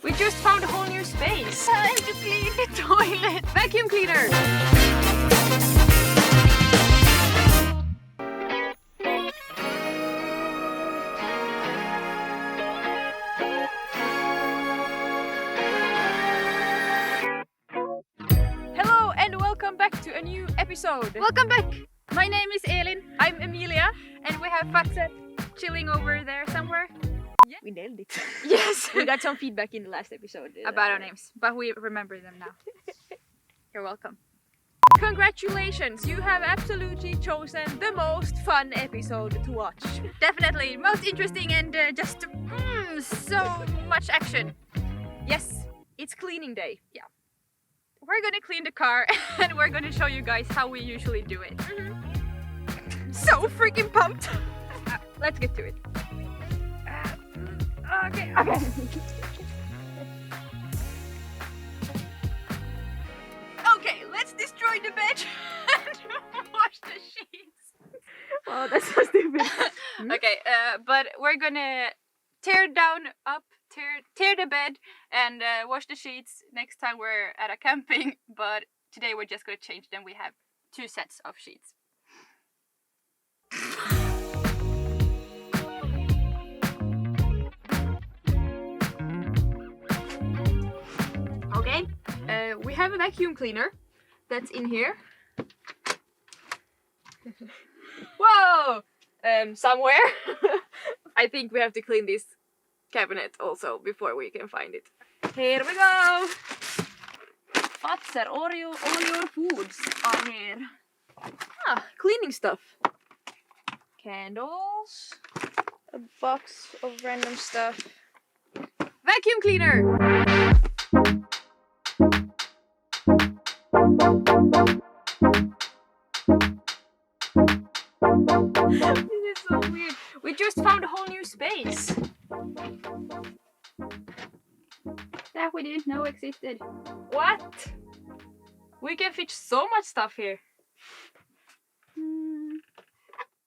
We just found a whole new space. Time to clean the toilet. Vacuum cleaner. Hello and welcome back to a new episode. Welcome back! My name is Elin. I'm Emilia. And we have Fatset chilling over there somewhere. Yeah. We nailed it. Yes! We got some feedback in the last episode. About our names, but we remember them now. You're welcome. Congratulations! You have absolutely chosen the most fun episode to watch. Definitely, most interesting and just so much action. Yes, it's cleaning day. Yeah. We're gonna clean the car and we're gonna show you guys how we usually do it. So freaking pumped! Let's get to it. Okay. Okay, let's destroy the bed and wash the sheets. Oh, that's so stupid. Okay, but we're gonna tear the bed and wash the sheets next time we're at a camping. But today we're just gonna change them. We have 2 sets of sheets. Okay, we have a vacuum cleaner that's in here. Whoa! Somewhere. I think we have to clean this cabinet also before we can find it. Here we go! Fatser, all your foods are here. Ah, cleaning stuff. Candles. A box of random stuff. Vacuum cleaner! This is so weird. We just found a whole new space. That we didn't know existed. What? We can fit so much stuff here.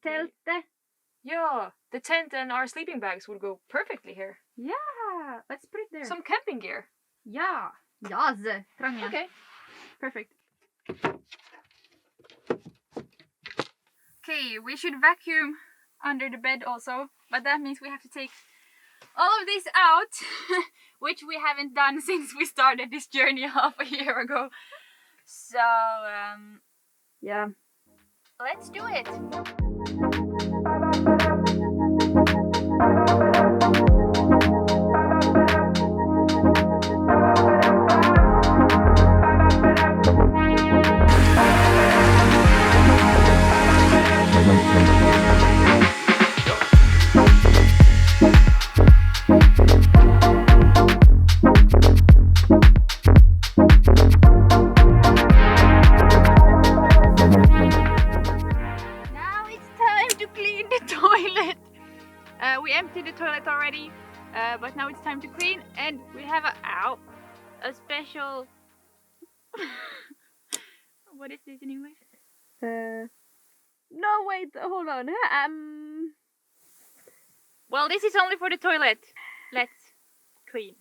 Tälte. Yeah, the tent and our sleeping bags would go perfectly here. Yeah, let's put it there. Some camping gear. Yeah. Yes. Trangia. Okay. Perfect. Okay, we should vacuum under the bed also, but that means we have to take all of this out, which we haven't done since we started this journey half a year ago. So, Yeah. let's do it. We emptied the toilet already, but now it's time to clean, and we have a special. What is this in English? No, wait, hold on. Well, this is only for the toilet. Let's clean.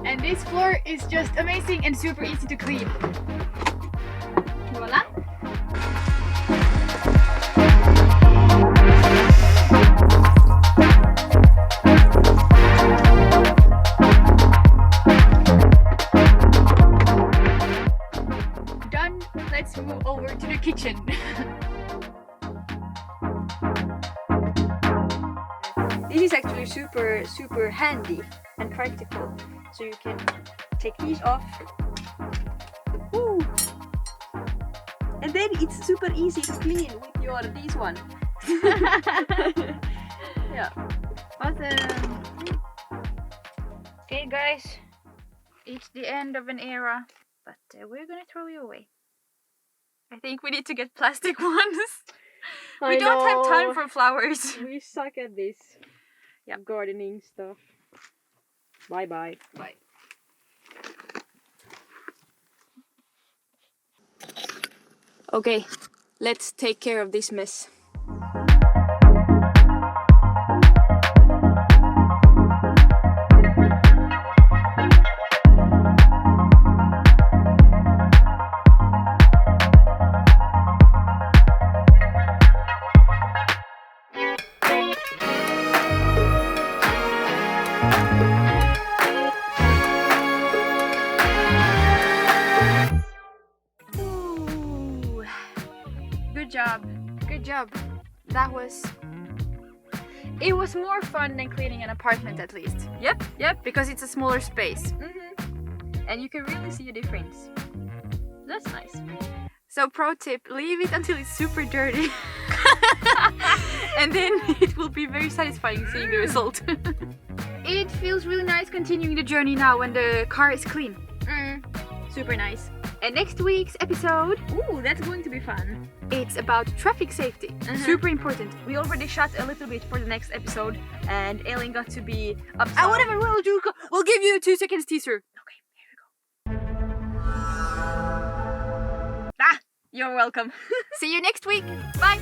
And this floor is just amazing and super easy to clean. Voila! Done. Let's move over to the kitchen. This is actually super handy and practical. So you can take these off. Woo. And then it's super easy to clean with this one. Yeah. Awesome. Okay, guys. It's the end of an era, but we're gonna throw you away. I think we need to get plastic ones. We don't have time for flowers. We suck at this. Yeah. Gardening stuff. Bye bye. Bye. Okay, let's take care of this mess. Good job. Good job. It was more fun than cleaning an apartment, at least. Yep. Because it's a smaller space. And you can really see a difference. That's nice. So pro tip, leave it until it's super dirty. And then it will be very satisfying seeing the result. It feels really nice continuing the journey now when the car is clean. Super nice. And next week's episode, Ooh, that's going to be fun. it's about traffic safety. Super important. We already shot a little bit for the next episode, and Elin got to be upset. Whatever, we'll give you a 2 seconds teaser. Okay, here we go. You're welcome. See you next week. Bye.